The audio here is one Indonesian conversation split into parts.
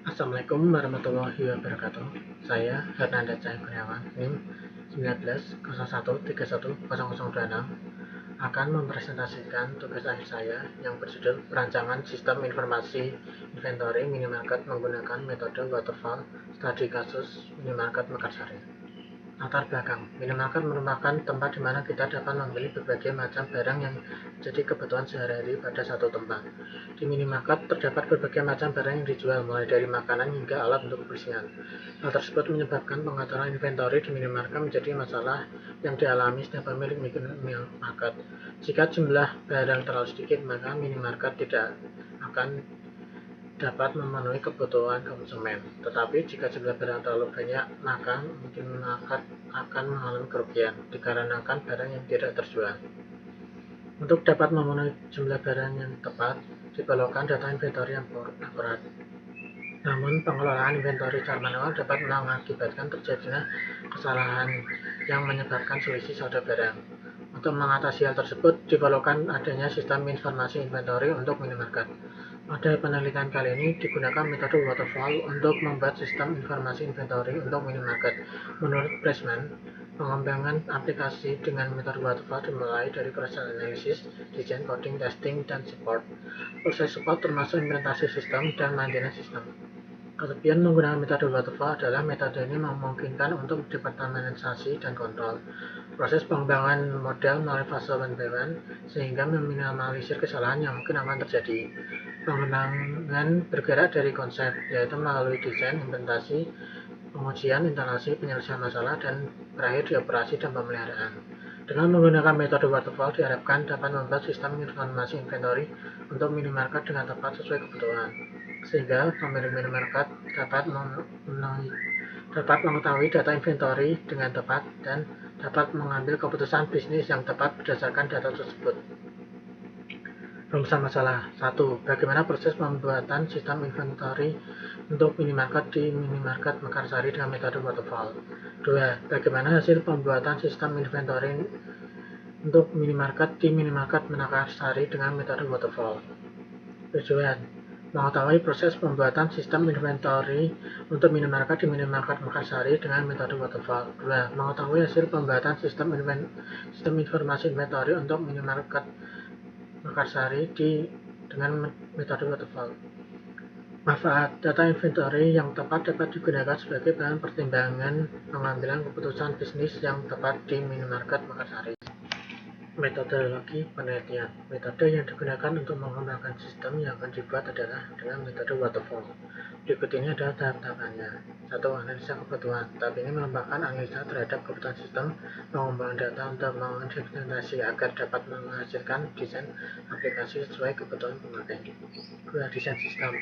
Assalamualaikum warahmatullahi wabarakatuh. Saya Hernanda Cahaya Kurniawan, NIM 1901310026, akan mempresentasikan tugas akhir saya yang berjudul Perancangan Sistem Informasi Inventory Minimarket menggunakan metode waterfall studi kasus Minimarket Mekarsari. Latar belakang, minimarket merupakan tempat di mana kita dapat membeli berbagai macam barang yang menjadi kebutuhan sehari-hari pada satu tempat. Di minimarket terdapat berbagai macam barang yang dijual, mulai dari makanan hingga alat untuk kebersihan. Hal tersebut menyebabkan pengaturan inventory di minimarket menjadi masalah yang dialami setiap pemilik minimarket. Jika jumlah barang terlalu sedikit, maka minimarket tidak akan dapat memenuhi kebutuhan konsumen. Tetapi jika jumlah barang terlalu banyak, maka minimarket akan mengalami kerugian dikarenakan barang yang tidak terjual. Untuk dapat memenuhi jumlah barang yang tepat, diperlukan data inventory yang akurat. Namun, pengelolaan inventory secara manual dapat mengakibatkan terjadinya kesalahan yang menyebabkan selisih saldo barang. Untuk mengatasi hal tersebut, diperlukan adanya sistem informasi inventory untuk minimarket. Pada penelitian kali ini digunakan metode waterfall untuk membuat sistem informasi inventory untuk minimarket. Menurut Pressman, pengembangan aplikasi dengan metode waterfall dimulai dari proses analisis, desain, coding, testing, dan support. Proses support termasuk implementasi sistem dan maintenance sistem. Kelebihan menggunakan metode waterfall adalah metode ini memungkinkan untuk departementasi dan kontrol proses pengembangan model melalui fase one by one, sehingga meminimalisir kesalahan yang mungkin akan terjadi. Pengembangan bergerak dari konsep, yaitu melalui desain, implementasi, pengujian, instalasi, penyelesaian masalah, dan berakhir di operasi dan pemeliharaan. Dengan menggunakan metode waterfall diharapkan dapat membuat sistem informasi inventory untuk minimarket dengan tepat sesuai kebutuhan, sehingga pemilik minimarket dapat mengetahui data inventory dengan tepat dan dapat mengambil keputusan bisnis yang tepat berdasarkan data tersebut. Rumusan masalah 1. Bagaimana proses pembuatan sistem inventory untuk minimarket di minimarket Mekarsari dengan metode waterfall? 2. Bagaimana hasil pembuatan sistem inventory untuk minimarket di minimarket Mekarsari dengan metode waterfall? Tujuan mengetahui proses pembuatan sistem inventory untuk minimarket di minimarket Mekarsari dengan metode waterfall. 2. Mengetahui hasil pembuatan sistem informasi inventory untuk minimarket Mekarsari dengan metode waterfall. Manfaat data inventory yang tepat dapat digunakan sebagai bahan pertimbangan pengambilan keputusan bisnis yang tepat di minimarket Mekarsari. Metodologi penelitian. Metode yang digunakan untuk mengembangkan sistem yang akan dibuat adalah dengan metode waterfall. Berikut ini adalah tahap-tahapannya. 1. Analisa kebutuhan. Tahap ini merupakan analisa terhadap kebutuhan sistem, pengembangan data untuk mengimplementasi agar dapat menghasilkan desain aplikasi sesuai kebutuhan pemakai. 2. Desain sistem.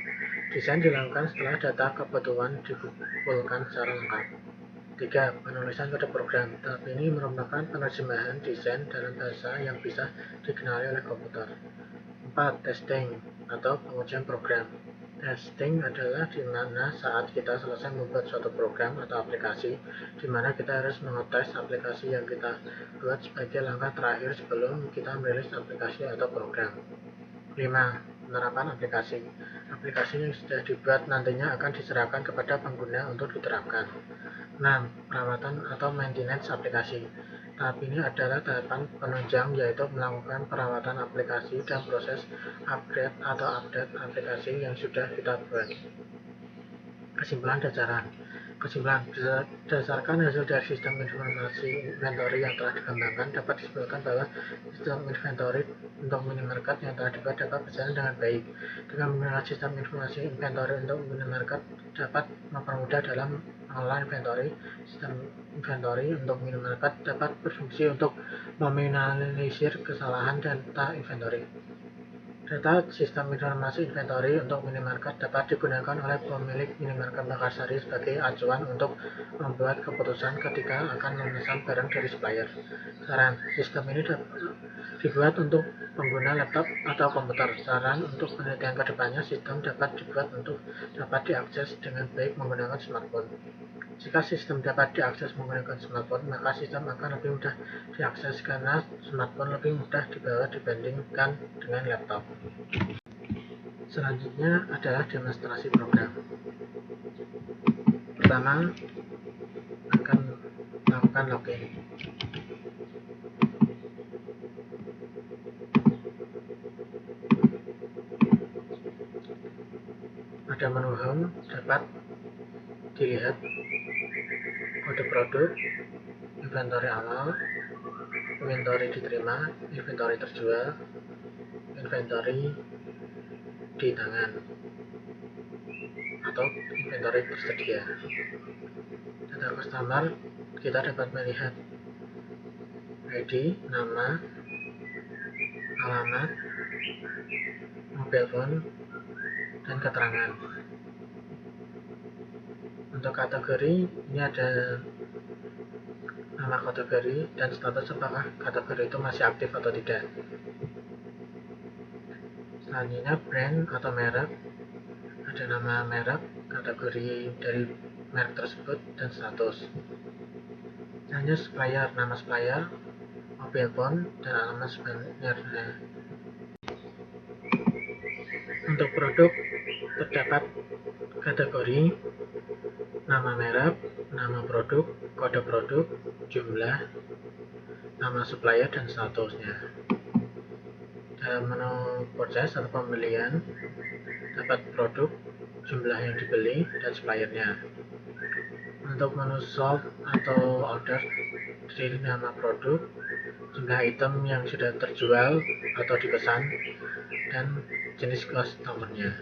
Desain dilakukan setelah data kebutuhan dikumpulkan secara lengkap. 3. Penulisan kode program. Tahap ini merupakan penerjemahan desain dalam bahasa yang bisa dikenali oleh komputer. 4. Testing atau pengujian program. Testing adalah di mana saat kita selesai membuat suatu program atau aplikasi, di mana kita harus mengetes aplikasi yang kita buat sebagai langkah terakhir sebelum kita merilis aplikasi atau program. 5. Penerapan aplikasi. Aplikasi yang sudah dibuat nantinya akan diserahkan kepada pengguna untuk diterapkan. 6. Perawatan atau maintenance aplikasi. Tahap ini adalah tahapan penunjang, yaitu melakukan perawatan aplikasi dan proses upgrade atau update aplikasi yang sudah kita buat. Kesimpulan dasaran. Kesimpulan, berdasarkan hasil dari sistem informasi inventory yang telah dikembangkan, dapat disimpulkan bahwa sistem inventory untuk minimarket yang telah dibuat dapat berjalan dengan baik. Dengan menggunakan sistem informasi inventory untuk minimarket dapat mempermudah dalam mengelola inventory. Sistem inventory untuk minimarket dapat berfungsi untuk meminimalisir kesalahan data inventory. Data sistem informasi inventory untuk minimarket dapat digunakan oleh pemilik minimarket Mekarsari sebagai acuan untuk membuat keputusan ketika akan memesan barang dari supplier. Saran, sistem ini dibuat untuk pengguna laptop atau komputer. Saran untuk penelitian kedepannya, sistem dapat dibuat untuk dapat diakses dengan baik menggunakan smartphone. Jika sistem dapat diakses menggunakan smartphone, maka sistem akan lebih mudah diakses karena smartphone lebih mudah dibawa dibandingkan dengan laptop. Selanjutnya adalah demonstrasi program. Pertama, akan melakukan login. Pada menu home dapat dilihat kode produk, inventory awal, inventory diterima, inventory terjual, inventory di tangan, atau inventory tersedia. Data customer, kita dapat melihat ID, nama, alamat, mobile phone, dan keterangan. Untuk kategori, ini ada nama kategori dan status apakah kategori itu masih aktif atau tidak. Selanjutnya brand atau merek, ada nama merek, kategori dari merek tersebut, dan status. Selanjutnya supplier, nama supplier, mobile phone, dan alamat suppliernya. Untuk produk terdapat kategori, nama merek, nama produk, kode produk, jumlah, nama supplier, dan statusnya. Dalam menu purchase atau pembelian, dapat produk, jumlah yang dibeli, dan suppliernya. Untuk menu sold atau order, terdiri nama produk, jumlah item yang sudah terjual atau dipesan, dan jenis customer-nya.